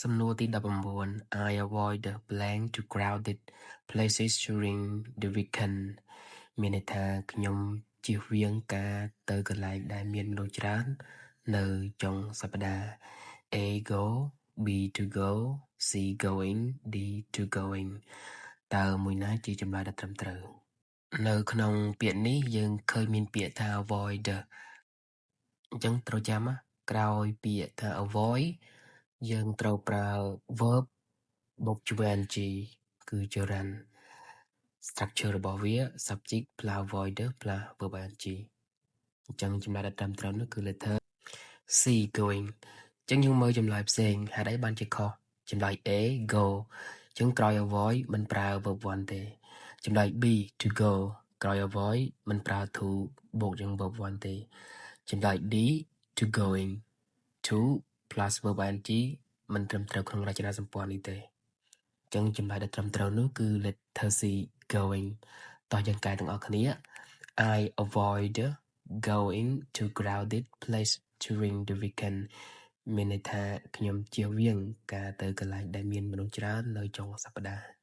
សំណួរទី19 I avoid blank to crowded places during the weekend មានន័យថាខ្ញុំជៀសវាងការទៅកន្លែងដែលមានមនុស្សច្រើននៅចុងសប្តាហ៍ A go B to go C going D to going តើមួយណាជាចម្លើយដ៏ត្រឹមត្រូវនៅក្នុងពាក្យនេះយើងឃើញមានពាក្យថា avoid អញ្ចឹងត្រូវចាំក្រោយពាក្យថា avoid យើងត្រូវប្រើ verb បូកជាមួយ ing គឺជា run structure របស់វា subject plus avoider plus verb ing អញ្ចឹងចម្លើយដែលត្រឹមត្រូវនោះគឺ letter C going អញ្ចឹងយើងមើលចម្លើយផ្សេងហេតុអីបានជាខុសចម្លើយ A go អញ្ចឹងក្រោយ avoid មិនប្រើ verb 1 ទេចម្លើយ B to go ក្រោយ avoid មិនប្រើ to បូកជាមួយ verb 1 ទេចម្លើយ D to going to plus verb ing មិនត្រឹមត្រូវក្នុងរចនាសម្ព័ន្ធនេះទេអញ្ចឹងចម្លើយដែលត្រឹមត្រូវនោះគឺ letter C going តោះយើងកែទាំងអស់គ្នា I avoid going to crowded place during the weekend មានន័យថាខ្ញុំជៀសវាងការទៅកន្លែងដែលមានមនុស្សច្រើននៅចុងសប្តាហ៍